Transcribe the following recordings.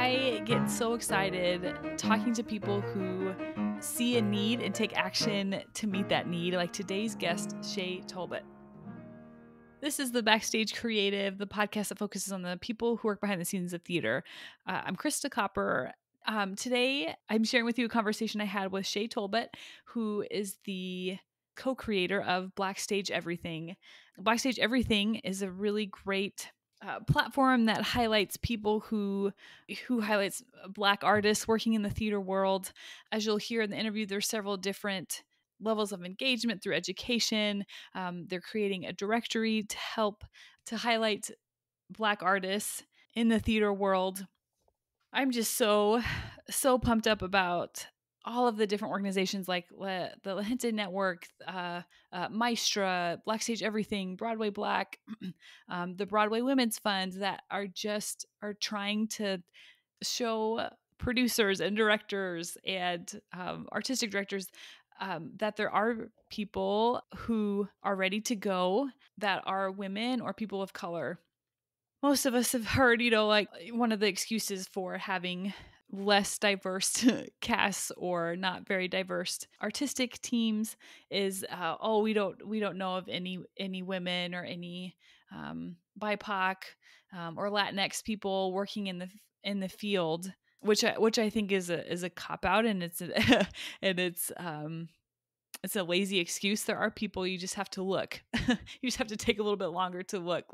I get so excited talking to people who see a need and take action to meet that need, like today's guest, Shantez Tolbut. This is the Backstage Creative, the podcast that focuses on the people who work behind the scenes of theater. I'm Krista Copper. Today, I'm sharing with you a conversation I had with Shantez Tolbut, who is the co-creator of Backstage Everything. Backstage Everything is a really great platform that highlights people who highlights Black artists working in the theater world. As you'll hear in the interview, there's several different levels of engagement through education. They're creating a directory to help to highlight Black artists in the theater world. I'm just so pumped up about all of the different organizations like the La Gente Network, Maestra, Black Stage Everything, Broadway Black, the Broadway Women's Fund that are trying to show producers and directors and artistic directors that there are people who are ready to go that are women or people of color. Most of us have heard, like one of the excuses for having less diverse casts or not very diverse artistic teams is, we don't know of any women or any BIPOC or Latinx people working in the field, which I think is a cop out, and it's it's a lazy excuse. There are people, you just have to look. You just have to take a little bit longer to look.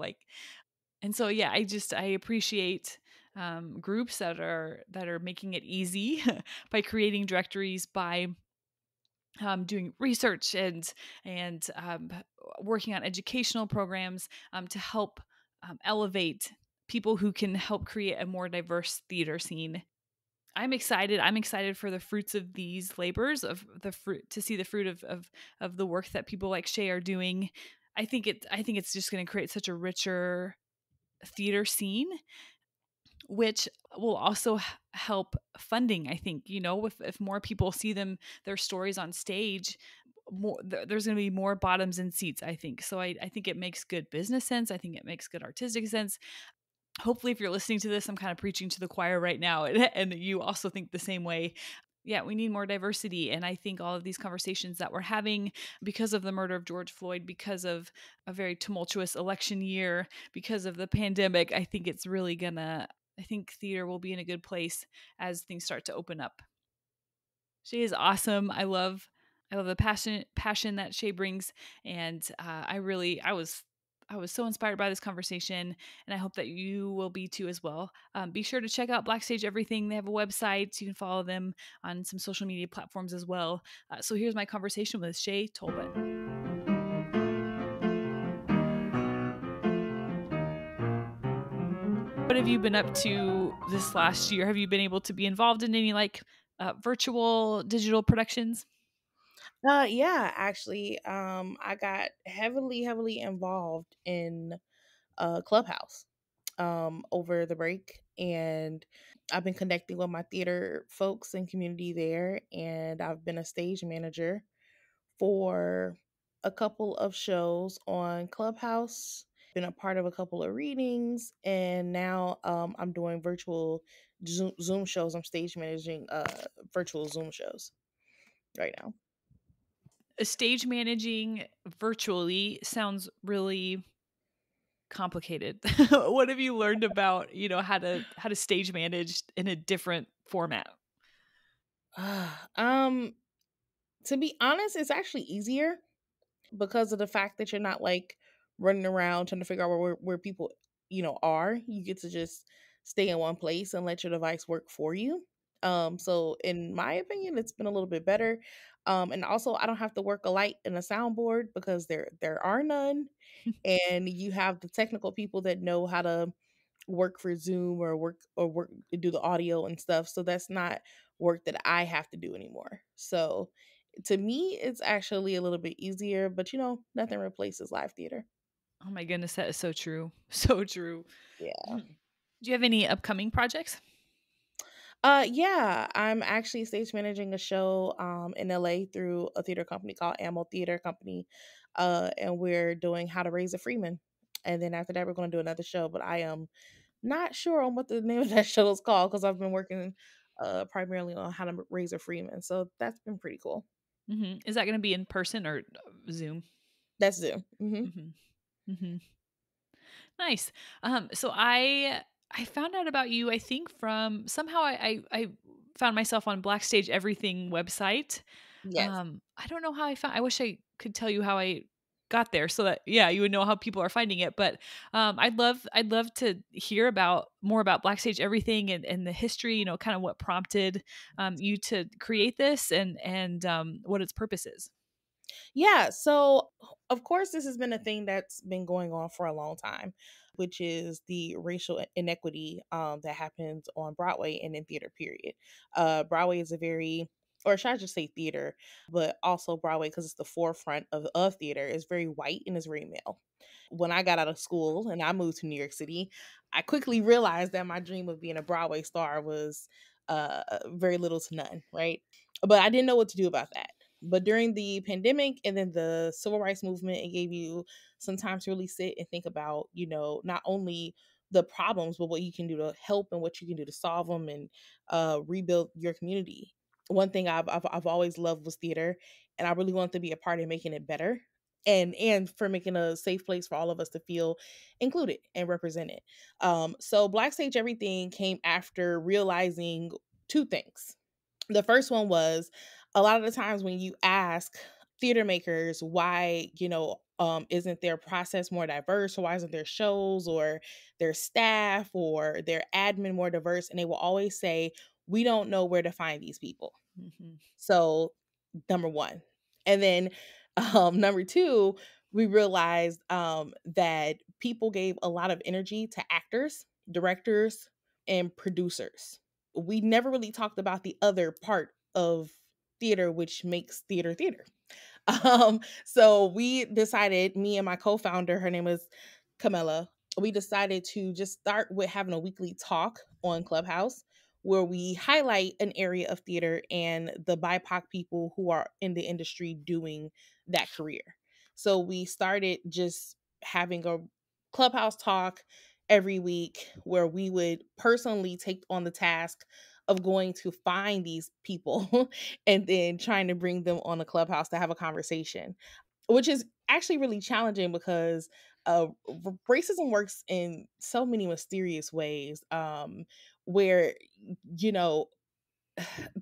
And so, yeah, I appreciate groups that are making it easy by creating directories, by doing research and working on educational programs to help elevate people who can help create a more diverse theater scene. I'm excited. I'm excited for the fruits of these labors, of the fruit, to see the fruit of the work that people like Shay are doing. I think it's just going to create such a richer theater scene, which will also help funding. I think, if more people see their stories on stage, there's going to be more bottoms in seats, I think. So I think it makes good business sense. I think it makes good artistic sense. Hopefully, if you're listening to this, I'm kind of preaching to the choir right now, and you also think the same way. Yeah, we need more diversity. And I think all of these conversations that we're having because of the murder of George Floyd, because of a very tumultuous election year, because of the pandemic, I think I think theater will be in a good place as things start to open up. She is awesome. I love the passion that Shay brings. And I was so inspired by this conversation, and I hope that you will be too as well. Be sure to check out Backstage Everything. They have a website, so you can follow them on some social media platforms as well. So here's my conversation with Shantez Tolbut. What have you been up to this last year? Have you been able to be involved in any virtual digital productions? Yeah, actually, I got heavily involved in Clubhouse over the break, and I've been connecting with my theater folks and community there, and I've been a stage manager for a couple of shows on Clubhouse. Been a part of a couple of readings, and now I'm doing virtual Zoom shows. I'm stage managing virtual Zoom shows right now. Stage managing virtually sounds really complicated. What have you learned about, how to stage manage in a different format? um, to be honest, it's actually easier because of the fact that you're not like running around trying to figure out where people, are. You get to just stay in one place and let your device work for you. So in my opinion, it's been a little bit better. And also I don't have to work a light and a soundboard because there are none. And you have the technical people that know how to work for Zoom or work do the audio and stuff. So that's not work that I have to do anymore. So to me, it's actually a little bit easier, but nothing replaces live theater. Oh my goodness, that is so true. So true. Yeah. Do you have any upcoming projects? Yeah, I'm actually stage managing a show in LA through a theater company called Ammo Theater Company. And we're doing How to Raise a Freeman. And then after that we're going to do another show, but I am Not sure on what the name of that show is called because I've been working primarily on How to Raise a Freeman. So that's been pretty cool. Is that going to be in person or Zoom? That's Zoom. Hmm. Hmm. Nice. So I found out about you. I think from somehow I found myself on Black Stage Everything website. Yes. I don't know how I found. I wish I could tell you how I got there, so that yeah, you would know how people are finding it. But I'd love to hear about more about Black Stage Everything and the history. You know, kind of what prompted you to create this and what its purpose is. Yeah. So, of course, this has been a thing that's been going on for a long time, which is the racial inequity that happens on Broadway and in theater, period. Broadway is a very, or should I just say theater, but also Broadway, because it's the forefront of theater, is very white and is very male. When I got out of school and I moved to New York City, I quickly realized that my dream of being a Broadway star was very little to none, right? But I didn't know what to do about that. But during the pandemic and then the civil rights movement, it gave you some time to really sit and think about, not only the problems, but what you can do to help and what you can do to solve them and rebuild your community. One thing I've always loved was theater, and I really wanted to be a part in making it better and for making a safe place for all of us to feel included and represented. So Black Stage Everything came after realizing two things. The first one was a lot of the times when you ask theater makers why, isn't their process more diverse, or why isn't their shows or their staff or their admin more diverse, and they will always say, we don't know where to find these people. Hmm. So, number one. And then number two, we realized that people gave a lot of energy to actors, directors, and producers. We never really talked about the other part of theater, which makes theater theater. So we decided, me and my co-founder, her name is Camilla, we decided to just start with having a weekly talk on Clubhouse where we highlight an area of theater and the BIPOC people who are in the industry doing that career. So we started just having a Clubhouse talk every week where we would personally take on the task of going to find these people and then trying to bring them on the Clubhouse to have a conversation, which is actually really challenging because racism works in so many mysterious ways, where you know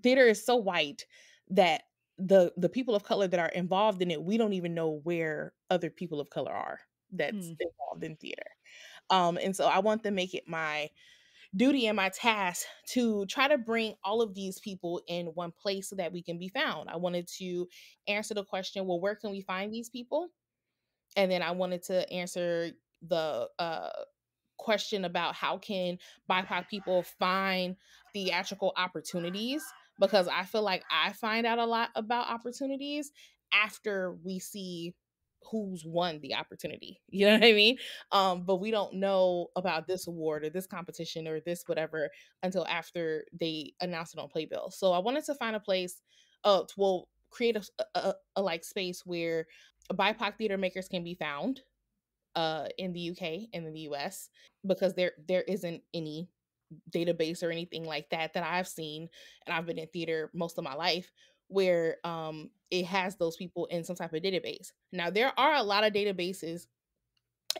theater is so white that the people of color that are involved in it, we don't even know where other people of color are that's Hmm. involved in theater. And so I want to make it my duty and my task to try to bring all of these people in one place so that we can be found. I wanted to answer the question, well, where can we find these people? And then I wanted to answer the question about how can BIPOC people find theatrical opportunities, because I feel like I find out a lot about opportunities after we see who's won the opportunity. You know what I mean? But we don't know about this award or this competition or this whatever until after they announce it on Playbill. So I wanted to find a place, well, create a like space where BIPOC theater makers can be found in the UK and in the US, because there isn't any database or anything like that I've seen, and I've been in theater most of my life, where it has those people in some type of database. Now there are a lot of databases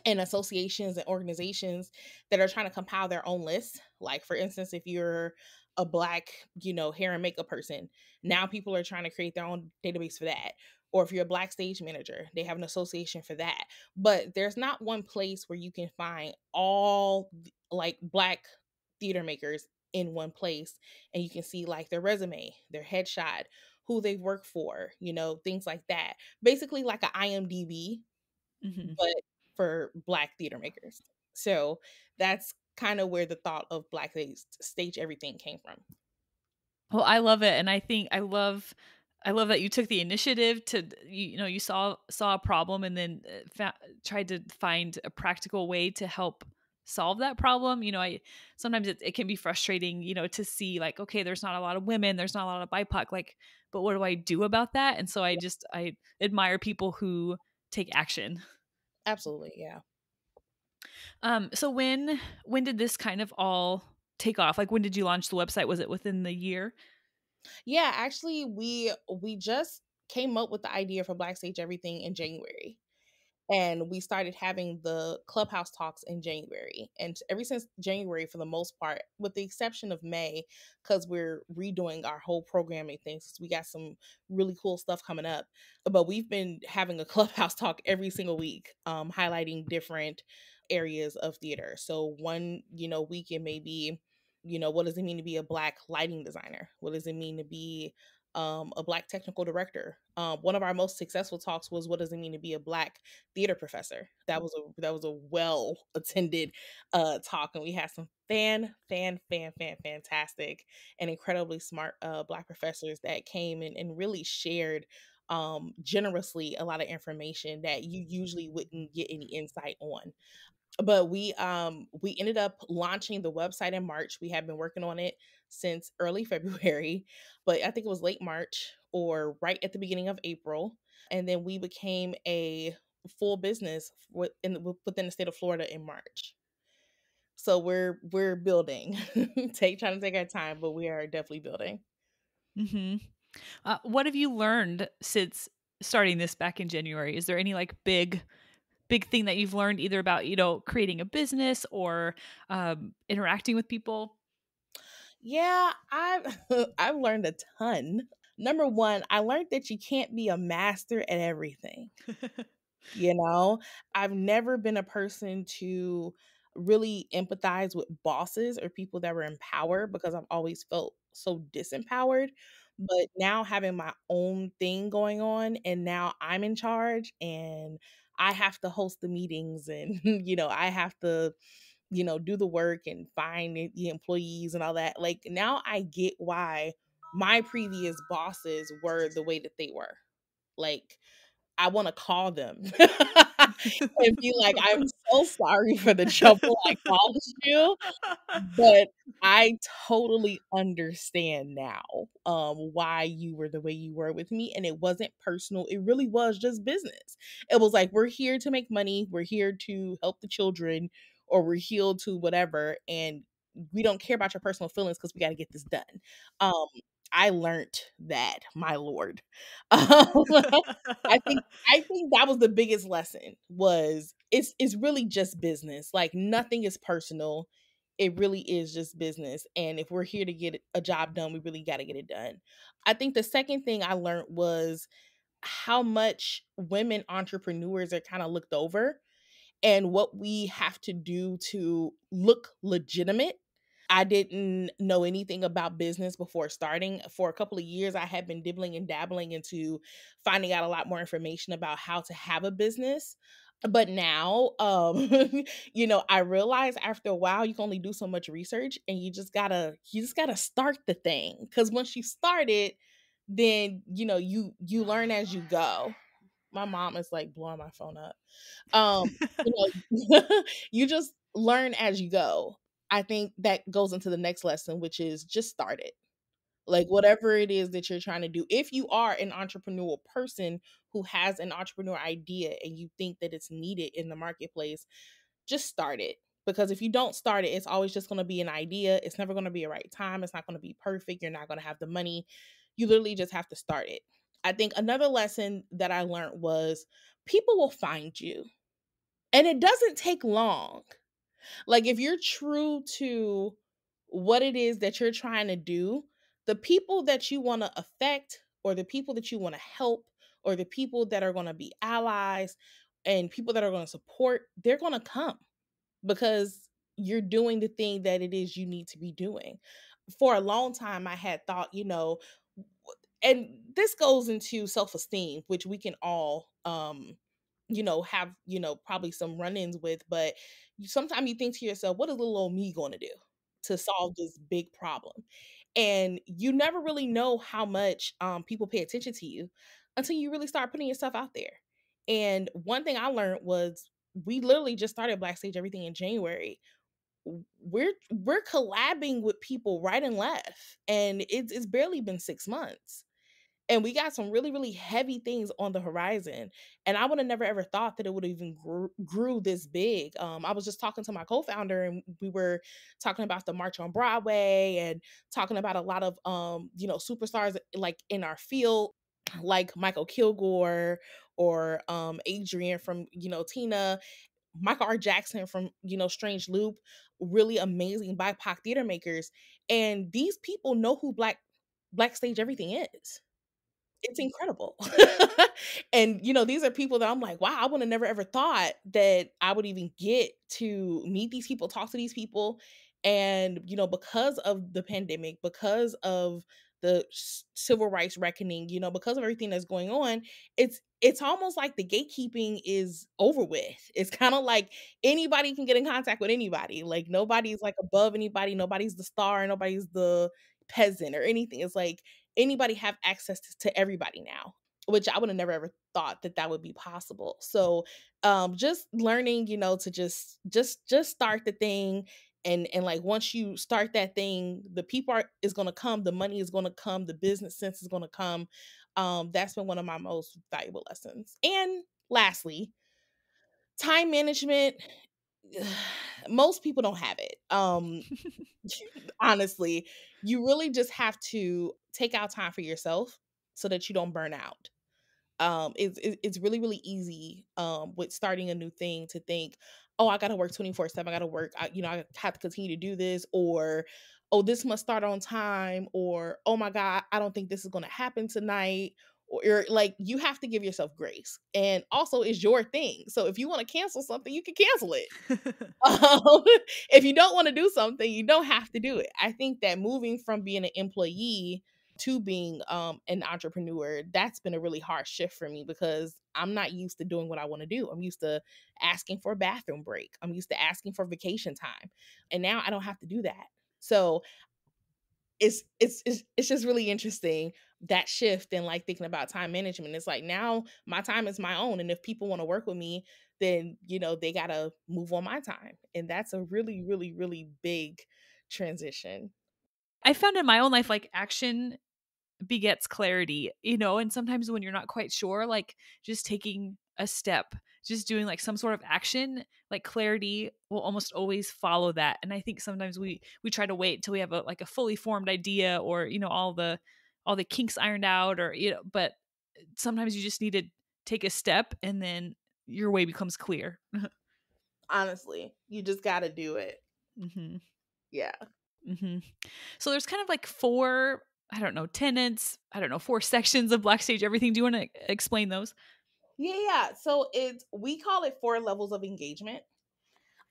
and associations and organizations that are trying to compile their own lists. Like, for instance, if you're a black, hair and makeup person, now people are trying to create their own database for that. Or if you're a black stage manager, they have an association for that. But there's not one place where you can find all like black theater makers in one place, and you can see like their resume, their headshot, who they've worked for, things like that. Basically like a IMDb, Hmm. but for black theater makers. So that's kind of where the thought of Black Stage Everything came from. Well, I love it, and I love that you took the initiative to you saw a problem and then tried to find a practical way to help solve that problem. I sometimes it can be frustrating, to see like, okay, there's not a lot of women, there's not a lot of BIPOC, like, but what do I do about that? And so I admire people who take action. Absolutely, yeah. So when did this kind of all take off? Like when did you launch the website? Was it within the year? Yeah, actually, we just came up with the idea for Black Stage Everything in January. And we started having the clubhouse talks in January. And ever since January, for the most part, with the exception of May, because we're redoing our whole programming things, we got some really cool stuff coming up. But we've been having a clubhouse talk every single week, highlighting different areas of theater. So one, week it may be, what does it mean to be a Black lighting designer? What does it mean to be a Black technical director? One of our most successful talks was, what does it mean to be a Black theater professor? That was a well attended talk, and we had some fantastic and incredibly smart Black professors that came and really shared generously a lot of information that you usually wouldn't get any insight on. But we ended up launching the website in March. We have been working on it since early February, but I think it was late March or right at the beginning of April. And then we became a full business within the state of Florida in March. So we're building. Trying to take our time, but we are definitely building. Hmm. What have you learned since starting this back in January? Is there any like big thing that you've learned either about creating a business or interacting with people? Yeah, I've I've learned a ton. Number one, I learned that you can't be a master at everything. You know, I've never been a person to really empathize with bosses or people that were in power because I've always felt so disempowered. But now having my own thing going on, and now I'm in charge, and I have to host the meetings, and I have to do the work and find the employees and all that. Like, now I get why my previous bosses were the way that they were. Like, I wanna call them and be like, "I'm so sorry for the trouble I caused you, but I totally understand now, why you were the way you were with me, and it wasn't personal, it really was just business." It was like, "We're here to make money, we're here to help the children, or we're here to whatever, and we don't care about your personal feelings because we gotta get this done." Um, I learned that, my lord. I think that was the biggest lesson, was it's really just business. Like, nothing is personal. It really is just business. And if we're here to get a job done, we really got to get it done. I think the second thing I learned was how much women entrepreneurs are kind of looked over, and what we have to do to look legitimate. I didn't know anything about business before starting. For a couple of years, I had been dibbling and dabbling into finding out a lot more information about how to have a business. But now, I realized after a while you can only do so much research, and you just gotta start the thing. Cause once you start it, then you learn as you go. My mom is like blowing my phone up. Um, you just learn as you go. I think that goes into the next lesson, which is just start it. Like, whatever it is that you're trying to do, if you are an entrepreneurial person who has an entrepreneur idea and you think that it's needed in the marketplace, just start it. Because if you don't start it, it's always just going to be an idea. It's never going to be a right time. It's not going to be perfect. You're not going to have the money. You literally just have to start it. I think another lesson that I learned was, people will find you, and it doesn't take long. Like, if you're true to what it is that you're trying to do, the people that you want to affect, or the people that you want to help, or the people that are going to be allies and people that are going to support, they're going to come, because you're doing the thing that it is you need to be doing. For a long time, I had thought, and this goes into self-esteem, which we can all have probably some run-ins with, but sometimes you think to yourself, what is little old me going to do to solve this big problem? And you never really know how much people pay attention to you until you really start putting yourself out there. And one thing I learned was, we literally just started Black Stage Everything in January. We're collabing with people right and left, and it's barely been 6 months. And we got some really, really heavy things on the horizon. And I would have never ever thought that it would even grew this big. I was just talking to my co-founder, and we were talking about the March on Broadway and talking about a lot of superstars like in our field, like Michael Kilgore or Adrian from Tina, Michael R. Jackson from Strange Loop, really amazing BIPOC theater makers. And these people know who Black Stage Everything is. It's incredible. And, these are people that I'm like, wow, I would have never ever thought that I would even get to meet these people, talk to these people. And, because of the pandemic, because of the civil rights reckoning, because of everything that's going on, it's almost like the gatekeeping is over with. It's kind of like anybody can get in contact with anybody. Like nobody's like above anybody, nobody's the star, nobody's the peasant or anything. It's like anybody have access to everybody now, which I would have never ever thought that that would be possible. So just learning, to just start the thing. And like once you start that thing, the people is going to come, the money is going to come, the business sense is going to come. That's been one of my most valuable lessons. And lastly, time management. Most people don't have it. Honestly, you really just have to take out time for yourself so that you don't burn out. It's really, really easy with starting a new thing to think, oh, I gotta work 24/7. I gotta work. I have to continue to do this, or oh, this must start on time, or oh my God, I don't think this is gonna happen tonight. Or like you have to give yourself grace. And also it's your thing. So if you want to cancel something, you can cancel it. Um, if you don't want to do something, you don't have to do it. I think that moving from being an employee to being an entrepreneur, that's been a really hard shift for me because I'm not used to doing what I want to do. I'm used to asking for a bathroom break. I'm used to asking for vacation time. And now I don't have to do that. So it's just really interesting, that shift, and like thinking about time management. It's like now my time is my own, and if people want to work with me, then they got to move on my time, and that's a really, really, really big transition. I found in my own life, like action begets clarity, and sometimes when you're not quite sure, like just taking a step, just doing like some sort of action, like clarity will almost always follow that. And I think sometimes we try to wait until we have a fully formed idea, or all the kinks ironed out, or but sometimes you just need to take a step and then your way becomes clear. Honestly, you just got to do it. hmm Yeah. hmm So there's kind of like four, I don't know, tenants, I don't know, four sections of Black Stage Everything. Do you want to explain those? Yeah. So we call it 4 levels of engagement.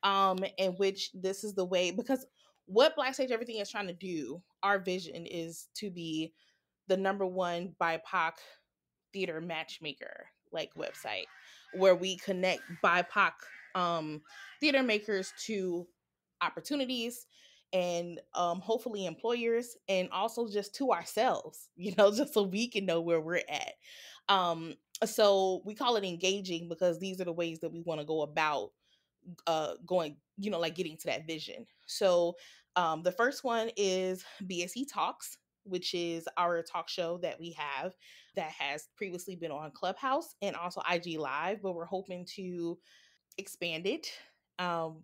In which this is the way, because what Black Stage Everything is trying to do, our vision is to be the number one BIPOC theater matchmaker like website, where we connect BIPOC theater makers to opportunities, and hopefully employers, and also just to ourselves, just so we can know where we're at. So we call it engaging because these are the ways that we want to go about going, like getting to that vision. So the first one is BSE Talks, which is our talk show that we have that has previously been on Clubhouse and also IG Live, but we're hoping to expand it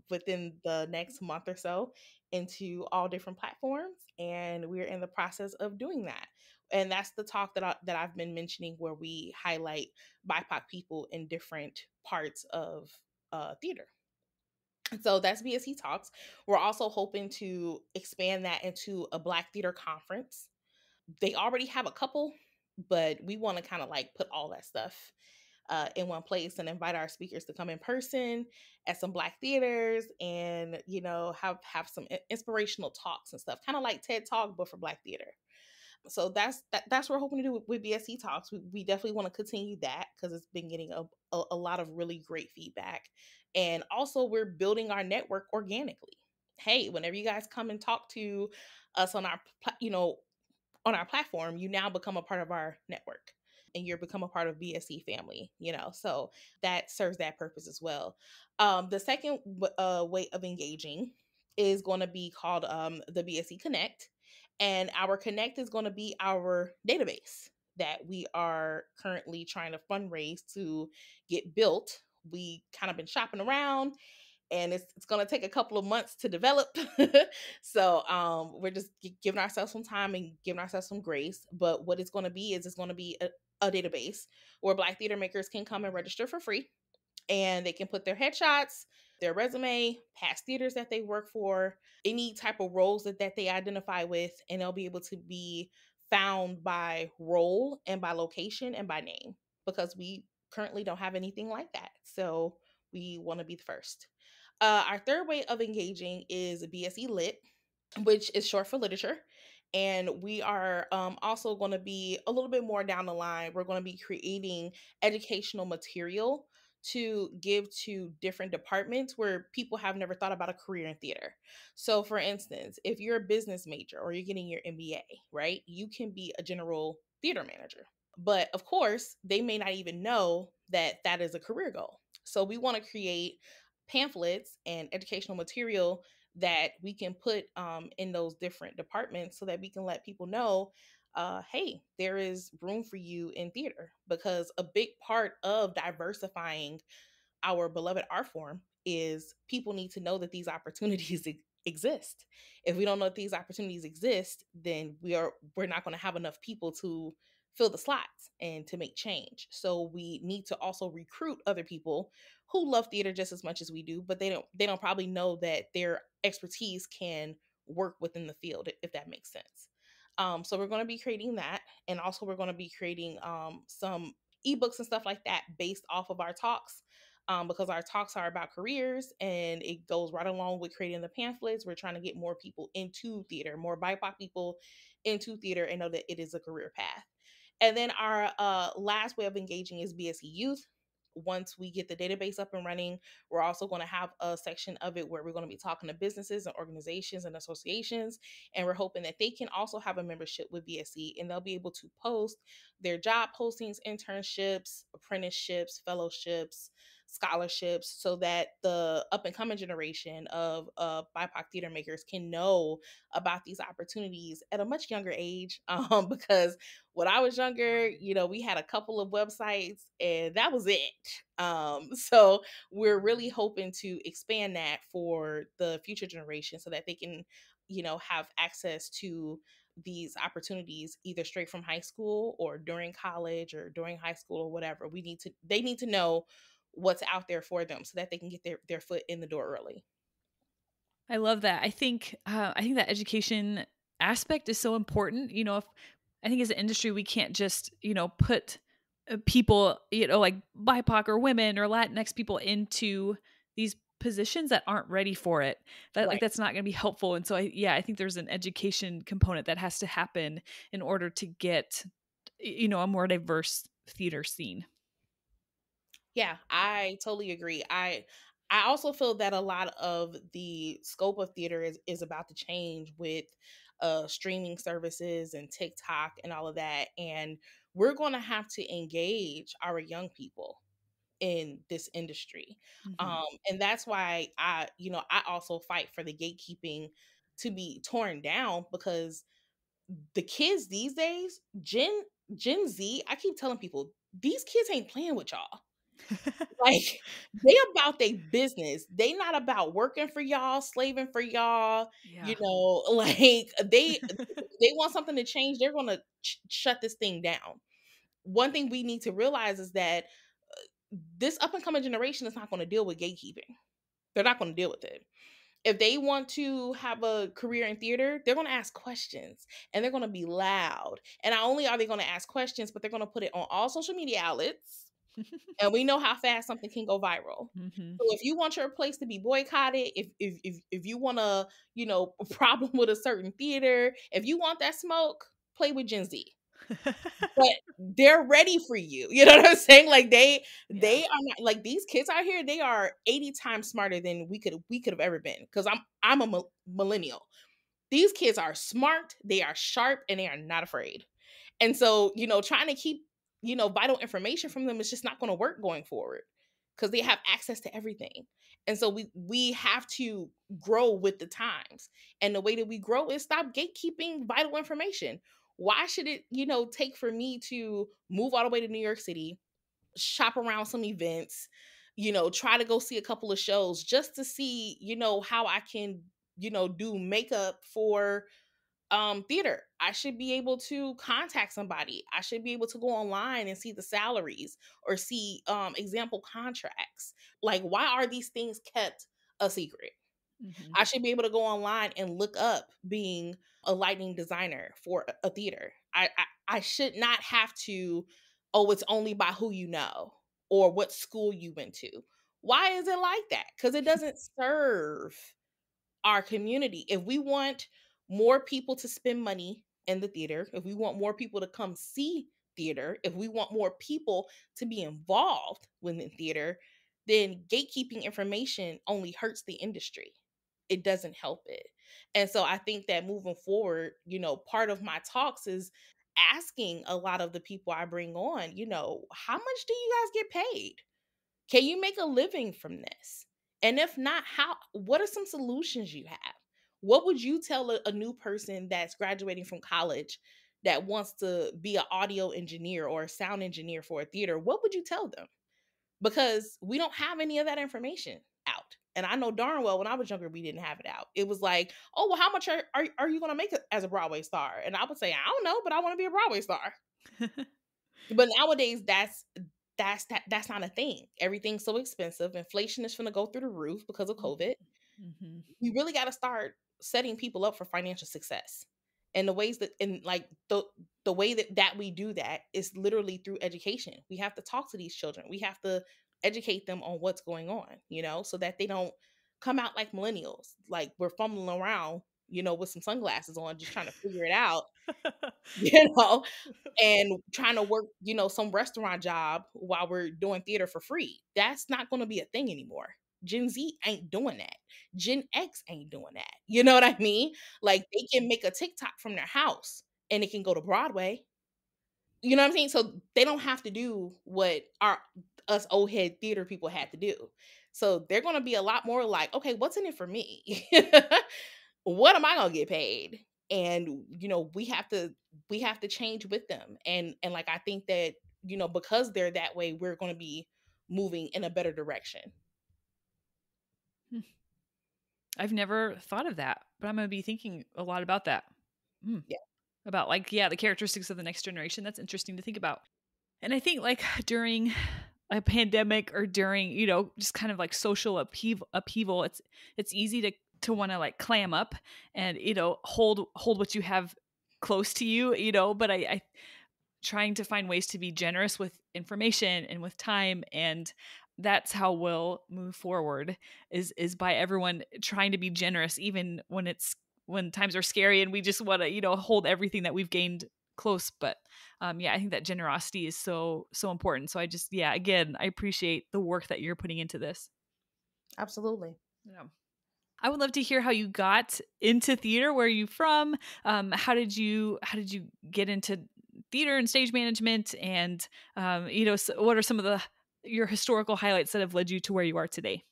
within the next month or so into all different platforms, and we're in the process of doing that. And that's the talk that I've been mentioning, where we highlight BIPOC people in different parts of theater. So that's BSC Talks. We're also hoping to expand that into a Black Theater Conference. They already have a couple, but we want to kind of like put all that stuff in one place and invite our speakers to come in person at some Black theaters, and have some inspirational talks and stuff, kind of like TED Talk but for Black theater. So that's what we're hoping to do with BSC Talks. We definitely want to continue that because it's been getting a lot of really great feedback. And also we're building our network organically. Hey, whenever you guys come and talk to us on on our platform, you now become a part of our network, and you're become a part of BSC family, so that serves that purpose as well. The second way of engaging is going to be called the BSC Connect, and our Connect is going to be our database. that we are currently trying to fundraise to get built. We kind of been shopping around, and it's going to take a couple of months to develop. So we're just giving ourselves some time and giving ourselves some grace. But what it's going to be is it's going to be a database where Black theater makers can come and register for free, and they can put their headshots, their resume, past theaters that they work for, any type of roles that they identify with, and they'll be able to be found by role and by location and by name, because we currently don't have anything like that. So we want to be the first. Our third way of engaging is BSE Lit, which is short for literature. And we are also going to be a little bit more down the line. We're going to be creating educational material to give to different departments where people have never thought about a career in theater. So, for instance, if you're a business major or you're getting your MBA, right, you can be a general theater manager. But of course, they may not even know that that is a career goal. So, we want to create pamphlets and educational material that we can put in those different departments so that we can let people know, hey, there is room for you in theater. Because a big part of diversifying our beloved art form is people need to know that these opportunities exist. If we don't know that these opportunities exist, then we're not going to have enough people to fill the slots and to make change. So we need to also recruit other people who love theater just as much as we do, but they don't probably know that their expertise can work within the field, if that makes sense. So we're going to be creating that, and also we're going to be creating some ebooks and stuff like that based off of our talks, because our talks are about careers, and it goes right along with creating the pamphlets. We're trying to get more people into theater, more BIPOC people into theater, and know that it is a career path. And then our last way of engaging is BSE Youth. Once we get the database up and running, we're also going to have a section of it where we're going to be talking to businesses and organizations and associations. And we're hoping that they can also have a membership with BSE, and they'll be able to post their job postings, internships, apprenticeships, fellowships, scholarships, so that the up and coming generation of BIPOC theater makers can know about these opportunities at a much younger age. Because when I was younger, we had a couple of websites and that was it. So we're really hoping to expand that for the future generation so that they can, have access to these opportunities either straight from high school or during college or during high school or whatever. They need to know what's out there for them so that they can get their foot in the door early. I love that. I think that education aspect is so important. If I think as an industry, we can't just put people like BIPOC or women or Latinx people into these positions that aren't ready for it. Right. That's not going to be helpful. And so I think there's an education component that has to happen in order to get a more diverse theater scene. Yeah, I totally agree. I also feel that a lot of the scope of theater is about to change with streaming services and TikTok and all of that. And we're going to have to engage our young people in this industry. Mhm. And that's why I also fight for the gatekeeping to be torn down, because the kids these days, Gen Z, I keep telling people, these kids ain't playing with y'all. Like, they about their business. They not about working for y'all, slaving for y'all, Yeah. like they want something to change, they're gonna shut this thing down. One thing we need to realize is that this up and coming generation is not going to deal with gatekeeping. They're not going to deal with it. If they want to have a career in theater, they're going to ask questions, and they're going to be loud. And not only are they going to ask questions, but they're going to put it on all social media outlets. And we know how fast something can go viral. Mhm. So if you want your place to be boycotted, if you want a a problem with a certain theater, if you want that smoke, play with Gen Z. But they're ready for you. You know what I'm saying? Like Yeah. they are not, like, these kids out here, they are 80 times smarter than we could have ever been, cuz I'm a millennial. These kids are smart, they are sharp, and they are not afraid. And so, trying to keep, vital information from them is just not going to work going forward, because they have access to everything. And so we have to grow with the times. And the way that we grow is stop gatekeeping vital information. Why should it, take for me to move all the way to New York City, shop around some events, try to go see a couple of shows just to see, how I can, do makeup for theater? I should be able to contact somebody. I should be able to go online and see the salaries or see example contracts. Like, why are these things kept a secret? Hmm. I should be able to go online and look up being a lighting designer for a theater. I should not have to, oh, it's only by who you know or what school you went to. Why is it like that? Because it doesn't serve our community. If we want more people to spend money in the theater, if we want more people to come see theater, if we want more people to be involved within theater, then gatekeeping information only hurts the industry. It doesn't help it. And so I think that moving forward, part of my talks is asking a lot of the people I bring on, how much do you guys get paid? Can you make a living from this? And if not, what are some solutions you have? What would you tell a new person that's graduating from college that wants to be an audio engineer or a sound engineer for a theater? What would you tell them? Because we don't have any of that information out. And I know darn well when I was younger, we didn't have it out. It was like, oh, well, how much are you going to make it as a Broadway star? And I would say, I don't know, but I want to be a Broadway star. But nowadays, that's not a thing. Everything's so expensive. Inflation is going to go through the roof because of COVID. Hmm. We really got to start setting people up for financial success. And the ways that, and like the way that we do that is literally through education. We have to talk to these children. We have to educate them on what's going on, so that they don't come out like millennials, like we're fumbling around, with some sunglasses on, just trying to figure it out, you know, and trying to work, some restaurant job while we're doing theater for free. That's not going to be a thing anymore. Gen Z ain't doing that. Gen X ain't doing that. You know what I mean? Like, they can make a TikTok from their house and it can go to Broadway. You know what I'm saying? So they don't have to do what us old head theater people had to do. So they're going to be a lot more like, okay, what's in it for me? What am I going to get paid? And we have to change with them. And like, I think that, because they're that way, we're going to be moving in a better direction. I've never thought of that, but I'm going to be thinking a lot about that. Mm. Yeah. About the characteristics of the next generation. That's interesting to think about. And I think like during a pandemic or during, just kind of like social upheaval, it's easy to want to like clam up and, hold what you have close to you, but I trying to find ways to be generous with information and with time, and that's how we'll move forward is by everyone trying to be generous even when times are scary and we just want to hold everything that we've gained close. But I think that generosity is so important. So I just again, I appreciate the work that you're putting into this. Absolutely. Yeah. I would love to hear how you got into theater. Where are you from? How did you get into theater and stage management? And what are some of your historical highlights that have led you to where you are today?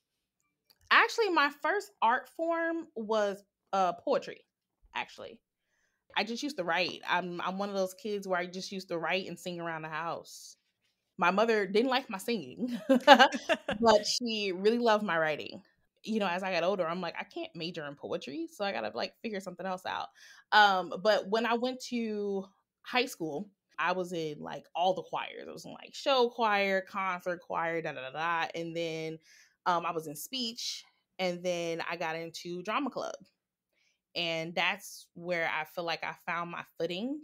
Actually, my first art form was poetry. Actually, I just used to write. I'm one of those kids where I just used to write and sing around the house. My mother didn't like my singing, but she really loved my writing. As I got older, I'm like, I can't major in poetry, so I gotta like figure something else out. But when I went to high school, I was in like all the choirs. I was in like show choir, concert choir, da da da da, and then I was in speech, and then I got into drama club, and that's where I feel like I found my footing.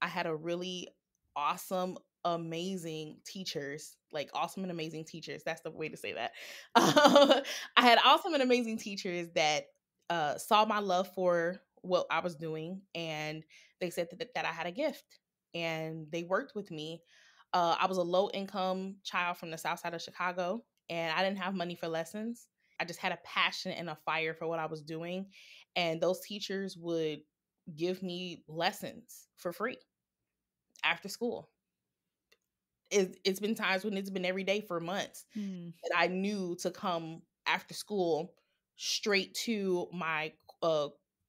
I had a really awesome, amazing teachers, like awesome and amazing teachers. That's the way to say that. I had awesome and amazing teachers that saw my love for what I was doing, and they said that I had a gift, and they worked with me. I was a low income child from the south side of Chicago, and I didn't have money for lessons. I just had a passion and a fire for what I was doing, and those teachers would give me lessons for free after school. It's been times when it's been every day for months that I knew to come after school straight to my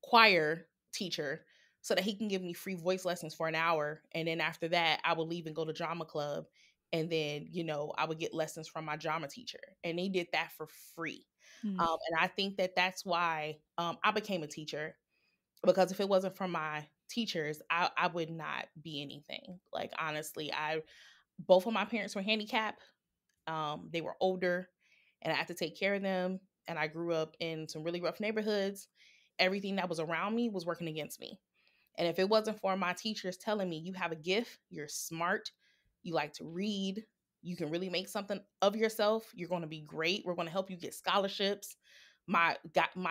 choir teacher so that he can give me free voice lessons for an hour. And then after that, I would leave and go to drama club. And then, I would get lessons from my drama teacher. And they did that for free. Hmm. And I think that that's why I became a teacher, because if it wasn't for my teachers, I would not be anything. Like, honestly, both of my parents were handicapped. They were older, and I had to take care of them. And I grew up in some really rough neighborhoods. Everything that was around me was working against me. And if it wasn't for my teachers telling me, you have a gift, you're smart, you like to read, you can really make something of yourself, you're going to be great, we're going to help you get scholarships. My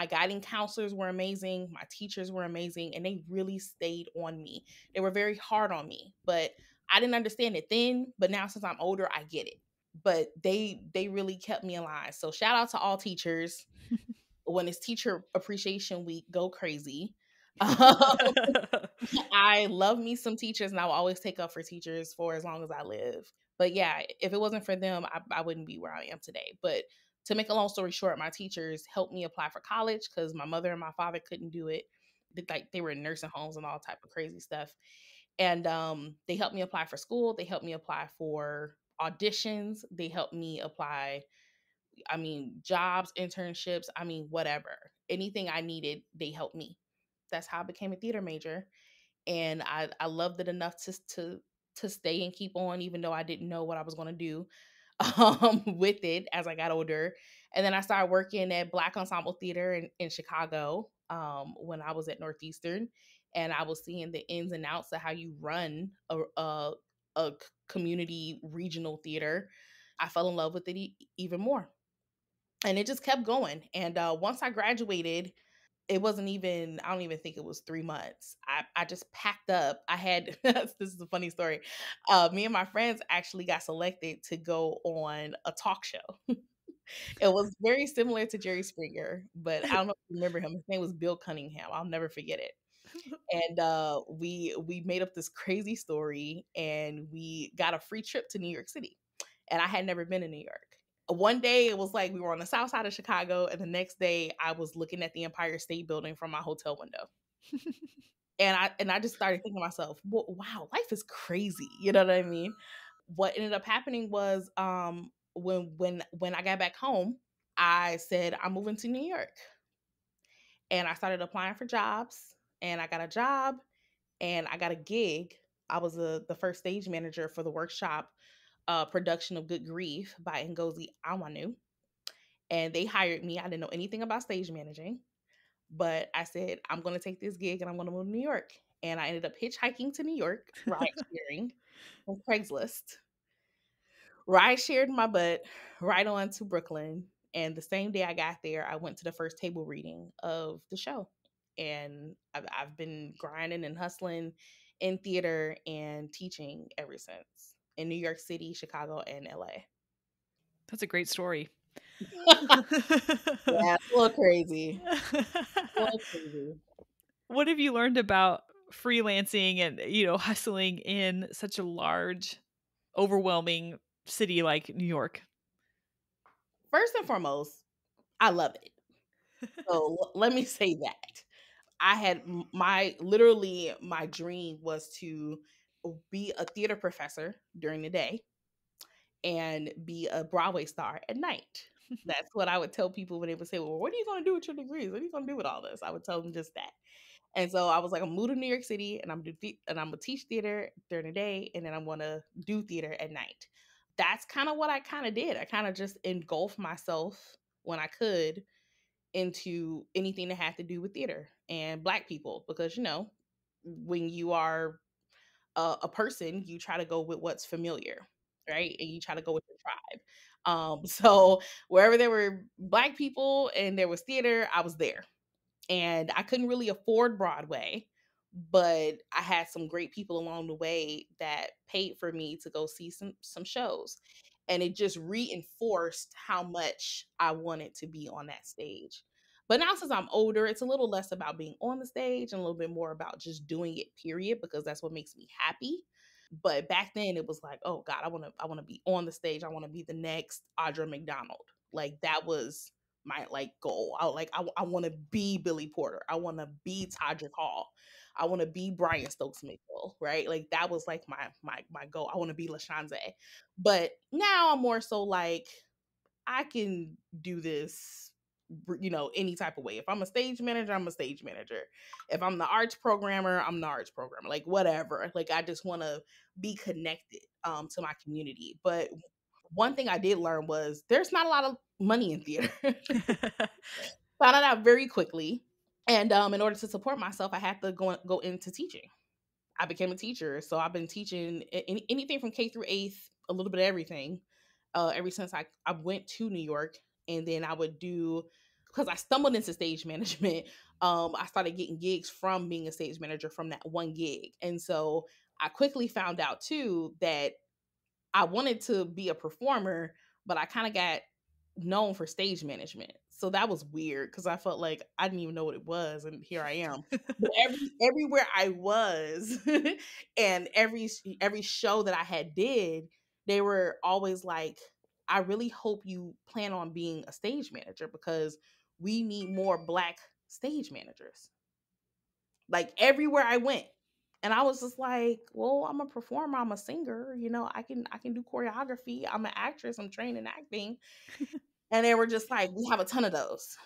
guiding counselors were amazing, my teachers were amazing, and they really stayed on me. They were very hard on me, but I didn't understand it then, but now since I'm older, I get it. But they really kept me in line. So shout out to all teachers. When it's teacher appreciation week, go crazy. I love me some teachers, and I will always take up for teachers for as long as I live. But yeah, if it wasn't for them, I wouldn't be where I am today. But to make a long story short, my teachers helped me apply for college because my mother and my father couldn't do it. They were in nursing homes and all type of crazy stuff. And they helped me apply for school. They helped me apply for auditions. They helped me apply, jobs, internships, whatever. Anything I needed, they helped me. That's how I became a theater major. And I loved it enough to stay and keep on, even though I didn't know what I was going to do with it as I got older. And then I started working at Black Ensemble Theater in Chicago when I was at Northeastern, and I was seeing the ins and outs of how you run a community regional theater. I fell in love with it even more, and it just kept going. And once I graduated, it wasn't even, I don't even think it was 3 months. I just packed up. I had, this is a funny story. Me and my friends actually got selected to go on a talk show. It was very similar to Jerry Springer, but I don't know if you remember him. His name was Bill Cunningham. I'll never forget it. And we made up this crazy story, and we got a free trip to New York City. And I had never been in New York. One day it was like we were on the south side of Chicago, and the next day I was looking at the Empire State Building from my hotel window. And I just started thinking to myself, wow, life is crazy. You know what I mean? What ended up happening was when I got back home, I said I'm moving to New York. And I started applying for jobs, and I got a job, and I got a gig. I was the first stage manager for the workshop production of Good Grief by Ngozi Awanu. And they hired me. I didn't know anything about stage managing, but I said, I'm going to take this gig and I'm going to move to New York. And I ended up hitchhiking to New York, ride sharing on Craigslist. Ride shared my butt right on to Brooklyn. And the same day I got there, I went to the first table reading of the show. And I've been grinding and hustling in theater and teaching ever since, in New York City, Chicago, and LA. That's a great story. Yeah, it's a little crazy. A little crazy. What have you learned about freelancing and, hustling in such a large, overwhelming city like New York? First and foremost, I love it. So let me say that. I had literally my dream was to be a theater professor during the day and be a Broadway star at night. That's what I would tell people when they would say, well, what are you going to do with your degrees? What are you going to do with all this? I would tell them just that. And so I was like, I'm moving to New York City, and I'm gonna teach theater during the day, and then I'm gonna do theater at night. That's kind of what I kind of did. I kind of just engulfed myself when I could into anything that had to do with theater and Black people, because when you are a person, you try to go with what's familiar, right? And you try to go with the tribe. So wherever there were Black people and there was theater, I was there. And I couldn't really afford Broadway, but I had some great people along the way that paid for me to go see some shows. And it just reinforced how much I wanted to be on that stage. But now since I'm older, it's a little less about being on the stage and a little bit more about just doing it, period, because that's what makes me happy. But back then it was like, oh God, I want to be on the stage. I want to be the next Audra McDonald. Like that was my like goal. I want to be Billy Porter. I want to be Todrick Hall. I want to be Brian Stokes Mitchell, right? Like that was like my goal. I want to be LaShanze. But now I'm more so like I can do this, any type of way. If I'm a stage manager, I'm a stage manager. If I'm the arts programmer, I'm the arts programmer. Like whatever. Like I just want to be connected to my community. But one thing I did learn was there's not a lot of money in theater. Found it out very quickly. And in order to support myself, I had to go into teaching. I became a teacher, so I've been teaching anything from K through eighth, a little bit of everything. Ever since I went to New York, and then I would do because I stumbled into stage management. I started getting gigs from being a stage manager from that one gig, and so I quickly found out too that I wanted to be a performer, but I kind of got known for stage management. So that was weird because I felt like I didn't even know what it was, and here I am. But everywhere I was, and every show that I had did, they were always like, "I really hope you plan on being a stage manager because we need more Black stage managers." Like everywhere I went. And I was just like, well, I'm a performer, I'm a singer, I can do choreography, I'm an actress, I'm trained in acting. And they were just like, we have a ton of those,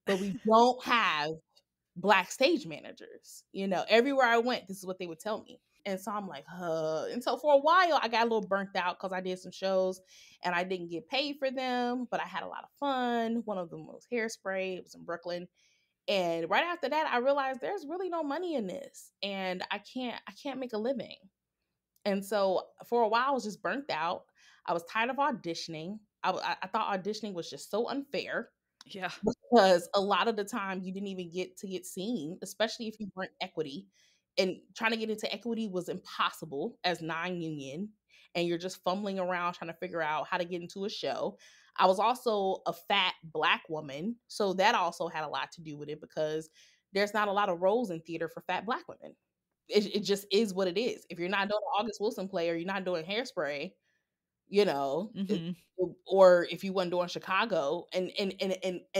but we don't have Black stage managers. Everywhere I went, this is what they would tell me. And so I'm like, huh. And so for a while, I got a little burnt out because I did some shows and I didn't get paid for them, but I had a lot of fun. One of them was Hairspray. It was in Brooklyn. And right after that, I realized there's really no money in this, and I can't make a living. And so for a while, I was just burnt out. I was tired of auditioning. I thought auditioning was just so unfair Yeah. because a lot of the time you didn't even get seen, especially if you weren't equity. And trying to get into equity was impossible as non-union, and you're just fumbling around trying to figure out how to get into a show. I was also a fat Black woman, so that also had a lot to do with it because there's not a lot of roles in theater for fat Black women. It just is what it is. If you're not doing an August Wilson play or you're not doing Hairspray, you know, it- Mhm. or if you wasn't doing Chicago, and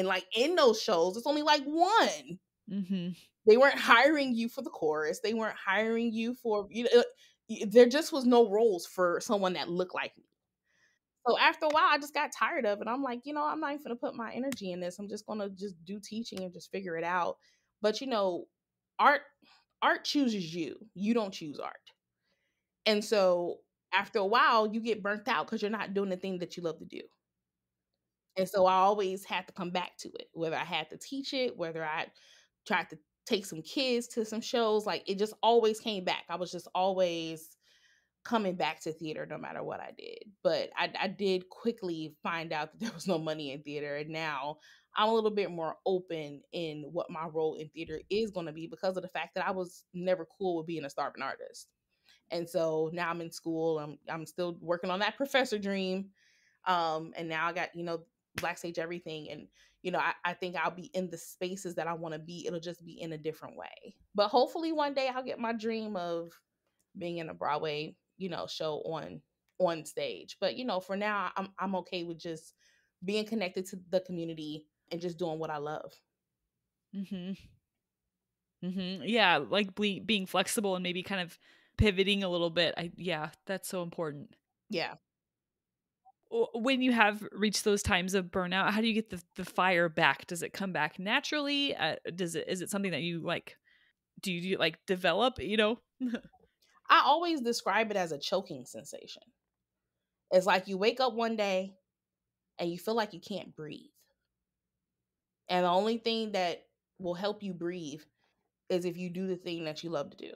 like in those shows, it's only like one. Mhm. They weren't hiring you for the chorus. They weren't hiring you for there just was no roles for someone that looked like me. So after a while, I just got tired of it. I'm like, I'm not even gonna put my energy in this. I'm just gonna just do teaching and just figure it out. But art art chooses you. You don't choose art. And so after a while, you get burnt out because you're not doing the thing that you love to do. And so I always had to come back to it, whether I had to teach it, whether I tried to take some kids to some shows, like it just always came back. I was just always coming back to theater no matter what I did. But I did quickly find out that there was no money in theater. And now I'm a little bit more open in what my role in theater is going to be because of the fact that I was never cool with being a starving artist. And so now I'm in school. I'm still working on that professor dream. And now I got, Black Stage everything. And, I think I'll be in the spaces that I want to be. It'll just be in a different way. But hopefully one day I'll get my dream of being in a Broadway, show on stage. But, for now I'm okay with just being connected to the community and just doing what I love. Mhm. Mhm. Yeah, like being flexible and maybe kind of pivoting a little bit. Yeah, that's so important. Yeah. When you have reached those times of burnout, how do you get the fire back? Does it come back naturally? Is it something that you like? Do you like develop? I always describe it as a choking sensation. It's like you wake up one day and you feel like you can't breathe. And the only thing that will help you breathe is if you do the thing that you love to do.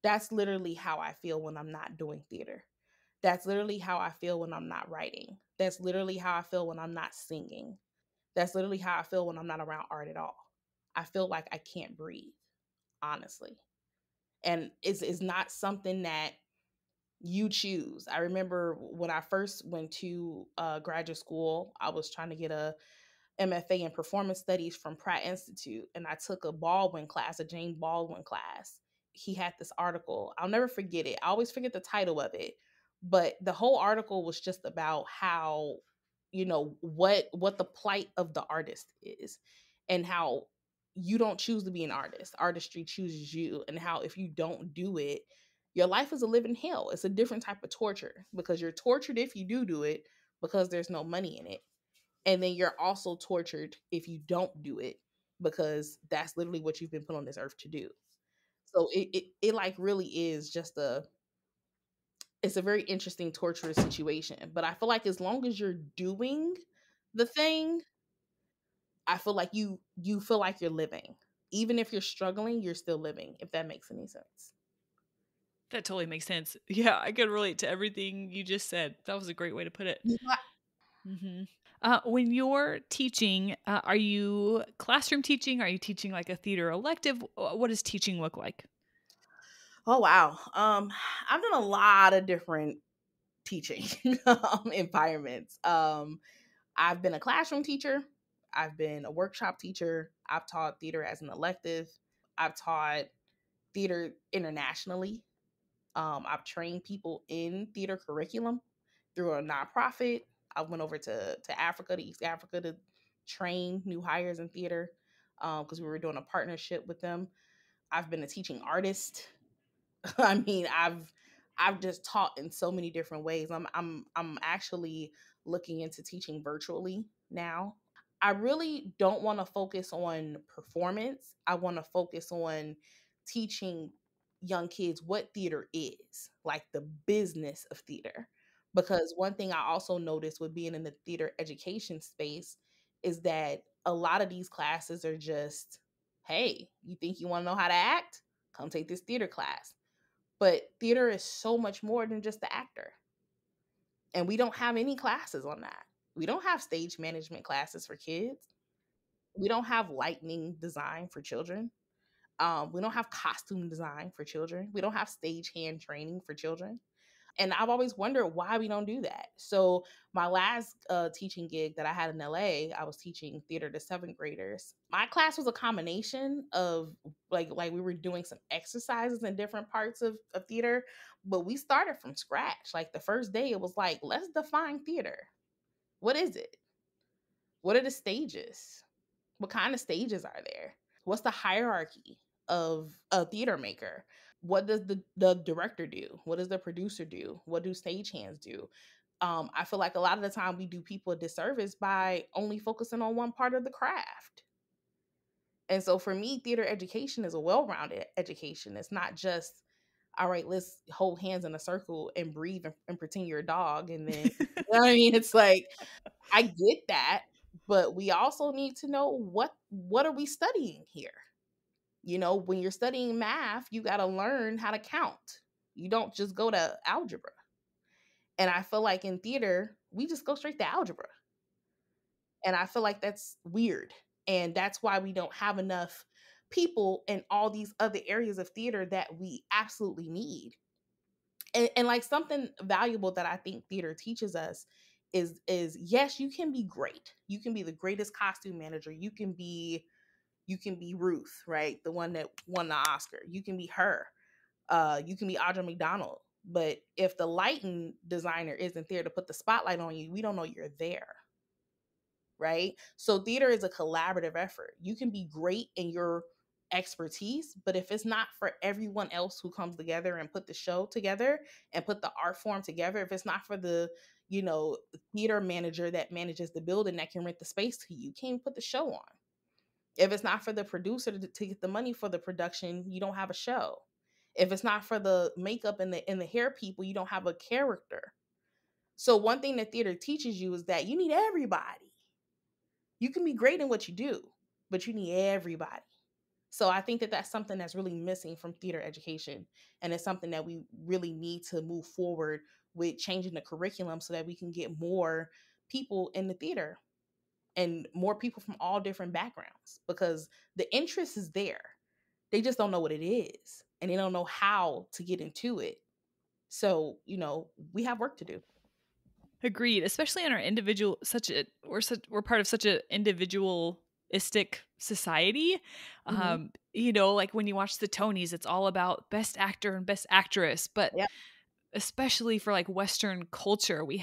That's literally how I feel when I'm not doing theater. That's literally how I feel when I'm not writing. That's literally how I feel when I'm not singing. That's literally how I feel when I'm not around art at all. I feel like I can't breathe, honestly. And it's not something that you choose. I remember when I first went to graduate school, I was trying to get a MFA in performance studies from Pratt Institute, and I took a Baldwin class, a Jane Baldwin class. He had this article. I'll never forget it. I always forget the title of it, but the whole article was just about how what the plight of the artist is, and how you don't choose to be an artist. Artistry chooses you, and how if you don't do it, your life is a living hell. It's a different type of torture, because you're tortured if you do it, because there's no money in it. And then you're also tortured if you don't do it, because that's literally what you've been put on this earth to do. So it like really is just it's a very interesting torturous situation. But I feel like as long as you're doing the thing, I feel like you feel like you're living. Even if you're struggling, you're still living, if that makes any sense. That totally makes sense. Yeah, I could relate to everything you just said. That was a great way to put it. Yeah. When you're teaching, are you classroom teaching? Are you teaching like a theater elective? What does teaching look like? Oh wow. I've done a lot of different teaching environments. I've been a classroom teacher. I've been a workshop teacher. I've taught theater as an elective. I've taught theater internationally. I've trained people in theater curriculum through a nonprofit. I went over to Africa, to East Africa, to train new hires in theater, because we were doing a partnership with them. I've been a teaching artist. I mean, I've just taught in so many different ways. I'm actually looking into teaching virtually now. I really don't want to focus on performance. I want to focus on teaching young kids what theater is, like the business of theater. Because one thing I also noticed with being in the theater education space is that a lot of these classes are just, hey, you think you want to know how to act? Come take this theater class. But theater is so much more than just the actor. And we don't have any classes on that. We don't have stage management classes for kids. We don't have lighting design for children. We don't have costume design for children. We don't have stage hand training for children. And I've always wondered why we don't do that. So my last teaching gig that I had in LA, I was teaching theater to seventh graders. My class was a combination of like we were doing some exercises in different parts of theater, but we started from scratch. Like the first day, it was like, let's define theater. What is it? What are the stages? What kind of stages are there? What's the hierarchy of a theater maker? What does the director do? What does the producer do? What do stagehands do? I feel like a lot of the time we do people a disservice by only focusing on one part of the craft. And so for me, theater education is a well-rounded education. It's not just, all right, let's hold hands in a circle and breathe and pretend you're a dog. And then, you know what I mean? It's like, I get that, but we also need to know what are we studying here? When you're studying math, you got to learn how to count. You don't just go to algebra. And I feel like in theater, we just go straight to algebra. And I feel like that's weird. And that's why we don't have enough people in all these other areas of theater that we absolutely need. And like something valuable that I think theater teaches us is yes, you can be great. You can be the greatest costume manager. You can be Ruth, right? The one that won the Oscar. You can be her. You can be Audra McDonald. But if the lighting designer isn't there to put the spotlight on you, we don't know you're there, right? So theater is a collaborative effort. You can be great in your expertise, but if it's not for everyone else who comes together and put the show together and put the art form together, if it's not for the theater manager that manages the building that can rent the space to you, can't put the show on. If it's not for the producer to get the money for the production, you don't have a show. If it's not for the makeup and the hair people, you don't have a character. So one thing that theater teaches you is that you need everybody. You can be great in what you do, but you need everybody. So I think that that's something that's really missing from theater education, and it's something that we really need to move forward with, changing the curriculum so that we can get more people in the theater and more people from all different backgrounds, because the interest is there. They just don't know what it is, and they don't know how to get into it. So, we have work to do. Agreed, especially in our individual we're part of such a individualistic society. Hmm. Like when you watch the Tonys, it's all about best actor and best actress, but Yep. especially for like Western culture, we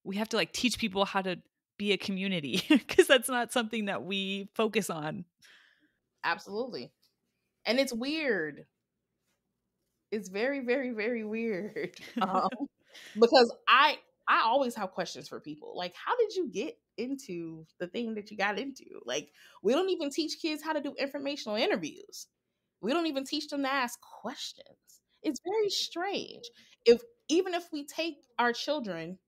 we have to like teach people how to be a community because that's not something that we focus on. Absolutely. And it's weird. It's very, very, very weird. Because I always have questions for people. Like, how did you get into the thing that you got into? Like, we don't even teach kids how to do informational interviews. We don't even teach them to ask questions. It's very strange. If even if we take our children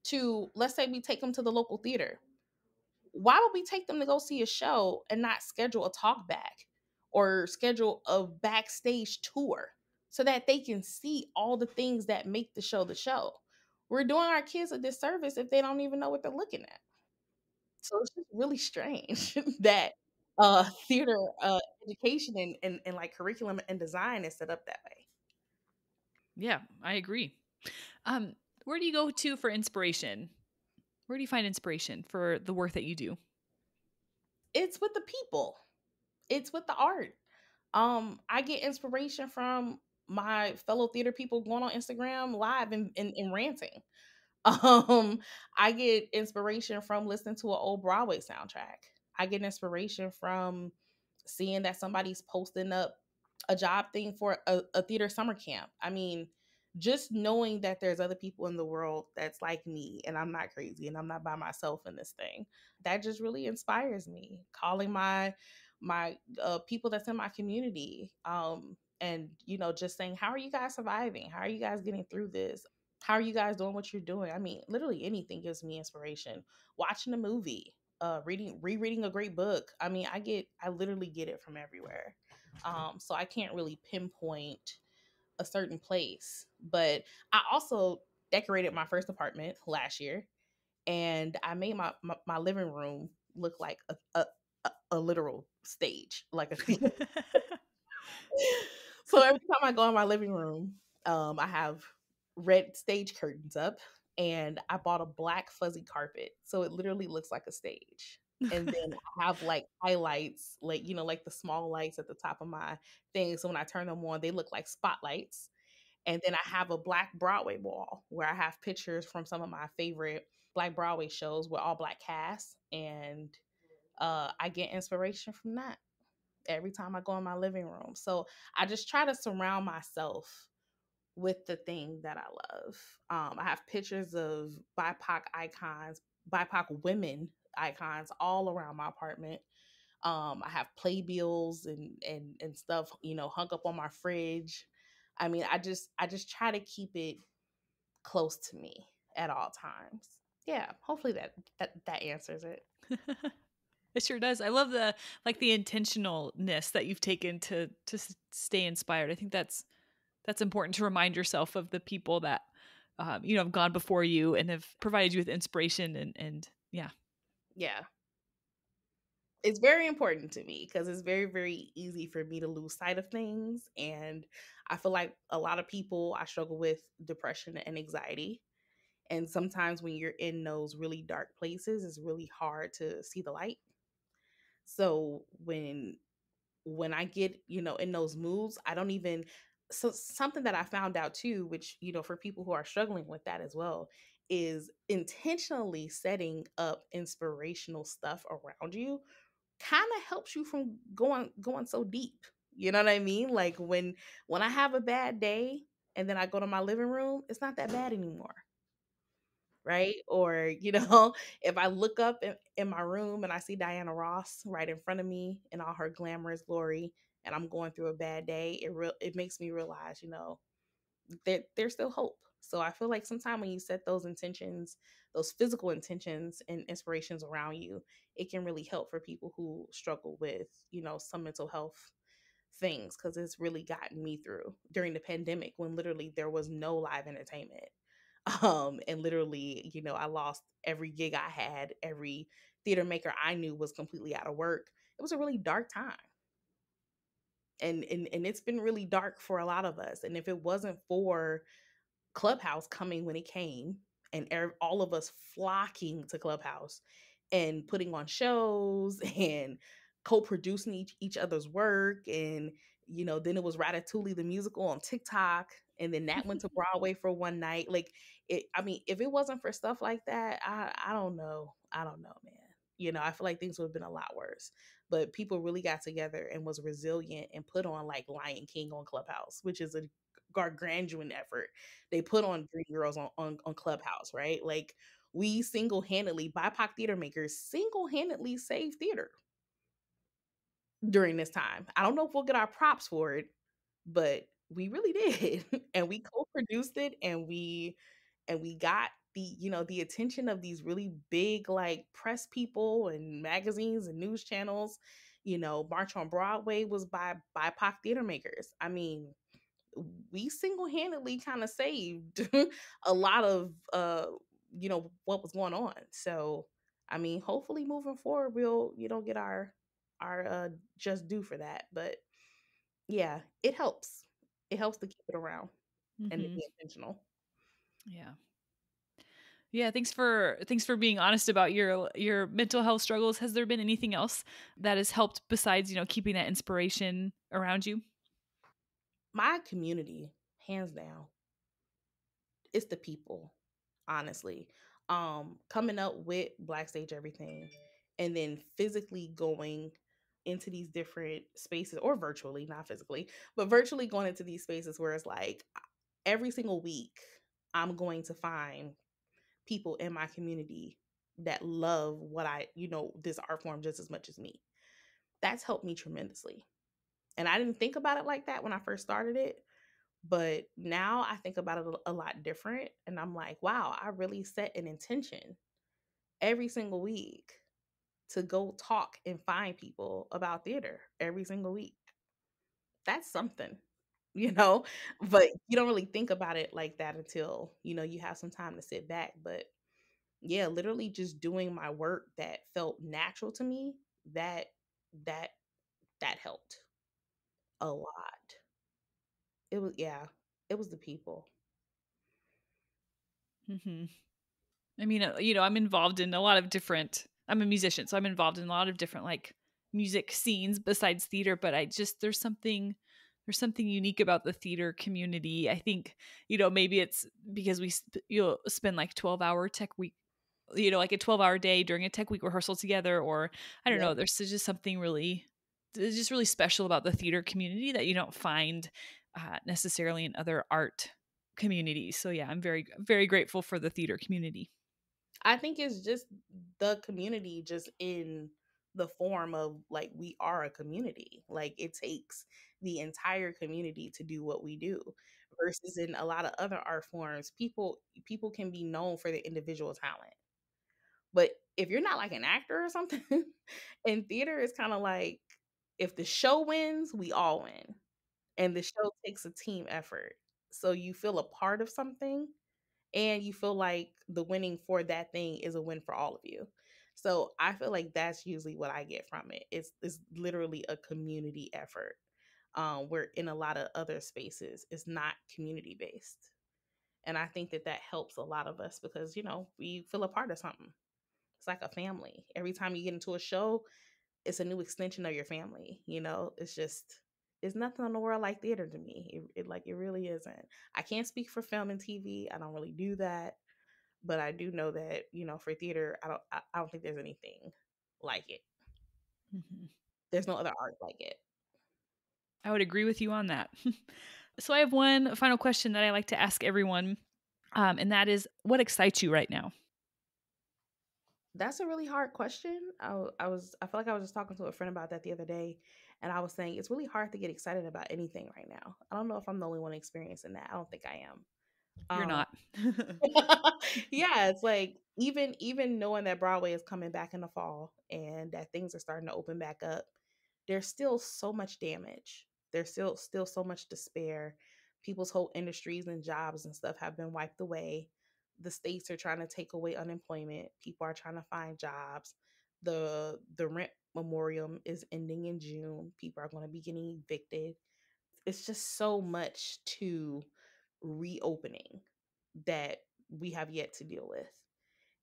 to, let's say we take them to the local theater, why would we take them to go see a show and not schedule a talk back or schedule a backstage tour so that they can see all the things that make the show the show? We're doing our kids a disservice if they don't even know what they're looking at. So it's just really strange that theater education and like curriculum and design is set up that way. Yeah, I agree. Where do you go to for inspiration? Where do you find inspiration for the work that you do? It's with the people. It's with the art. I get inspiration from my fellow theater people going on Instagram live and ranting. Um, I get inspiration from listening to an old Broadway soundtrack. I get inspiration from seeing that somebody's posting up a job thing for a theater summer camp. I mean, just knowing that there's other people in the world that's like me and I'm not crazy and I'm not by myself in this thing, that just really inspires me. Calling my people that's in my community, and just saying, how are you guys surviving? How are you guys getting through this? How are you guys doing what you're doing? I mean, literally anything gives me inspiration. Watching a movie, rereading a great book. I mean, I literally get it from everywhere. So I can't really pinpoint a certain place. But I also decorated my first apartment last year, and I made my living room look like a literal stage, like a theater. So every time I go in my living room, I have red stage curtains up, and I bought a black fuzzy carpet, so it literally looks like a stage. And then I have like highlights, like like the small lights at the top of my thing. So when I turn them on, they look like spotlights. And then I have a black Broadway wall where I have pictures from some of my favorite Black Broadway shows with all black casts, and I get inspiration from that every time I go in my living room. So I just try to surround myself with the thing that I love. I have pictures of BIPOC icons, BIPOC women icons all around my apartment. I have playbills and stuff, hung up on my fridge. I mean, I just try to keep it close to me at all times. Yeah, hopefully that answers it. It sure does. I love the intentionalness that you've taken to stay inspired. I think that's important to remind yourself of the people that have gone before you and have provided you with inspiration and yeah. Yeah. It's very important to me because it's very, very easy for me to lose sight of things. And I feel like a lot of people, I struggle with depression and anxiety. And sometimes when you're in those really dark places, it's really hard to see the light. So when I get, in those moods, I don't even, so something that I found out too, which, for people who are struggling with that as well, is intentionally setting up inspirational stuff around you kind of helps you from going so deep. You know what I mean? Like when I have a bad day and then I go to my living room, it's not that bad anymore. Right? Or, if I look up in my room and I see Diana Ross right in front of me in all her glamorous glory and I'm going through a bad day, it makes me realize, there's still hope. So I feel like sometimes when you set those intentions, those physical intentions and inspirations around you, it can really help for people who struggle with, some mental health things, because it's really gotten me through during the pandemic when literally there was no live entertainment. And literally, I lost every gig I had, every theater maker I knew was completely out of work. It was a really dark time. And it's been really dark for a lot of us. And if it wasn't for Clubhouse coming when it came and all of us flocking to Clubhouse and putting on shows and co-producing each other's work and then it was Ratatouille the musical on TikTok, and then that went to Broadway for one night. Like I mean, if it wasn't for stuff like that, I don't know. I don't know, man. I feel like things would have been a lot worse. But people really got together and was resilient and put on like Lion King on Clubhouse, which is a gargantuan effort. They put on Dream Girls on Clubhouse, right? Like we single-handedly, BIPOC theater makers single-handedly saved theater during this time. I don't know if we'll get our props for it, but we really did. And we co-produced it, and we got the attention of these really big like press people and magazines and news channels. March on Broadway was by BIPOC theater makers. I mean, we single-handedly kind of saved a lot of what was going on. So I mean, hopefully moving forward we'll get our just due for that. But yeah, it helps to keep it around and to Mm-hmm. be intentional. Yeah. Yeah, thanks for being honest about your mental health struggles. Has there been anything else that has helped besides, keeping that inspiration around you? My community, hands down, it's the people, honestly. Coming up with Black Stage Everything, and then physically going into these different spaces, or virtually, not physically, but virtually going into these spaces where it's like every single week I'm going to find people in my community that love this art form just as much as me. That's helped me tremendously. And I didn't think about it like that when I first started it, but now I think about it a lot different. And I'm like, wow, I really set an intention every single week to go talk and find people about theater every single week. That's something, you know, but you don't really think about it like that until, you have some time to sit back. But yeah, literally just doing my work that felt natural to me, that that that helped a lot. It was the people. Mm-hmm. I mean, I'm involved in a lot of different. I'm a musician, so I'm involved in a lot of different like music scenes besides theater. But I just there's something unique about the theater community. I think maybe it's because you'll spend like 12-hour tech week, like a 12-hour day during a tech week rehearsal together, or I don't Yep. know. There's just something really, it's just really special about the theater community that you don't find necessarily in other art communities. So yeah, I'm very very grateful for the theater community. I think it's just the community, just in the form of like we are a community. Like it takes the entire community to do what we do. Versus in a lot of other art forms, people can be known for their individual talent. But if you're not like an actor or something, in theater it's kind of like if the show wins, we all win. And the show takes a team effort. So you feel a part of something, and you feel like the winning for that thing is a win for all of you. So I feel like that's usually what I get from it. It's literally a community effort. Where in a lot of other spaces, it's not community based, and I think that helps a lot of us because we feel a part of something. It's like a family. Every time you get into a show, it's a new extension of your family. It's nothing in the world like theater to me. It really isn't. I can't speak for film and TV. I don't really do that, but I do know that for theater, I don't think there's anything like it. Mhm. There's no other art like it. I would agree with you on that. So I have one final question that I like to ask everyone, and that is, what excites you right now? That's a really hard question. I feel like I was just talking to a friend about that the other day, and I was saying it's really hard to get excited about anything right now. I don't know if I'm the only one experiencing that. I don't think I am. You're Um, not. yeah, it's like even knowing that Broadway is coming back in the fall and that things are starting to open back up, there's still so much damage. There's still so much despair. People's whole industries and jobs and stuff have been wiped away. The states are trying to take away unemployment. People are trying to find jobs. The rent memoriam is ending in June. People are going to be getting evicted. It's just so much to reopening that we have yet to deal with.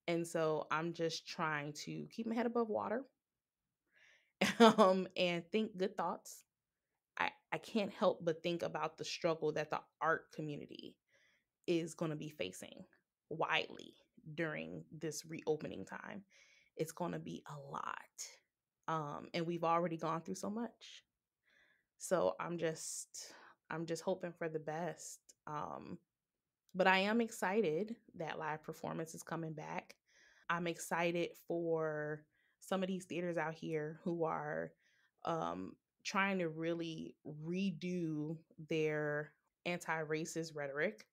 And so I'm just trying to keep my head above water, and think good thoughts, I can't help but think about the struggle that the art community is going to be facing widely during this reopening time. It's going to be a lot. And we've already gone through so much. So I'm just hoping for the best. But I am excited that live performance is coming back. I'm excited for some of these theaters out here who are um, trying to really redo their anti-racist rhetoric,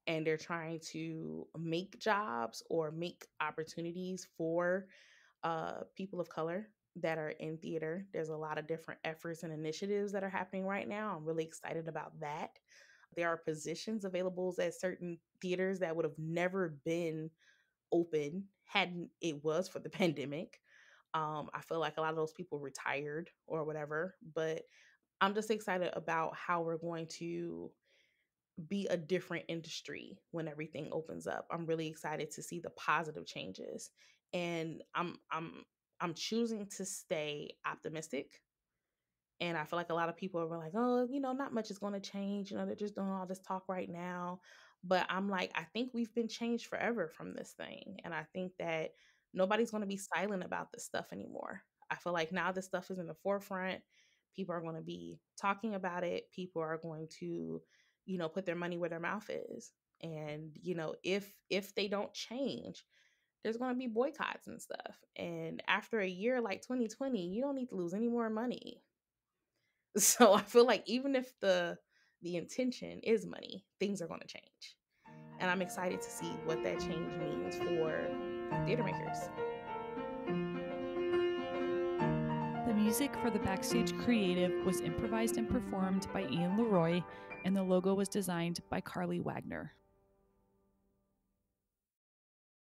and they're trying to make jobs or make opportunities for people of color that are in theater. There's a lot of different efforts and initiatives that are happening right now. I'm really excited about that. There are positions available at certain theaters that would have never been open hadn't it was for the pandemic. I feel like a lot of those people retired or whatever, but I'm just excited about how we're going to be a different industry when everything opens up. I'm really excited to see the positive changes, and I'm choosing to stay optimistic. And I feel like a lot of people are like, oh, not much is going to change. They're just doing all this talk right now. But I'm like, I think we've been changed forever from this thing. And I think that nobody's going to be silent about this stuff anymore. I feel like now this stuff is in the forefront. People are going to be talking about it. People are going to, put their money where their mouth is. And, if they don't change, there's going to be boycotts and stuff. And after a year like 2020, you don't need to lose any more money. So I feel like even if the intention is money, things are going to change. And I'm excited to see what that change means for theater makers. The music for the Backstage Creative was improvised and performed by Ian Leroy, and the logo was designed by Carly Wagner.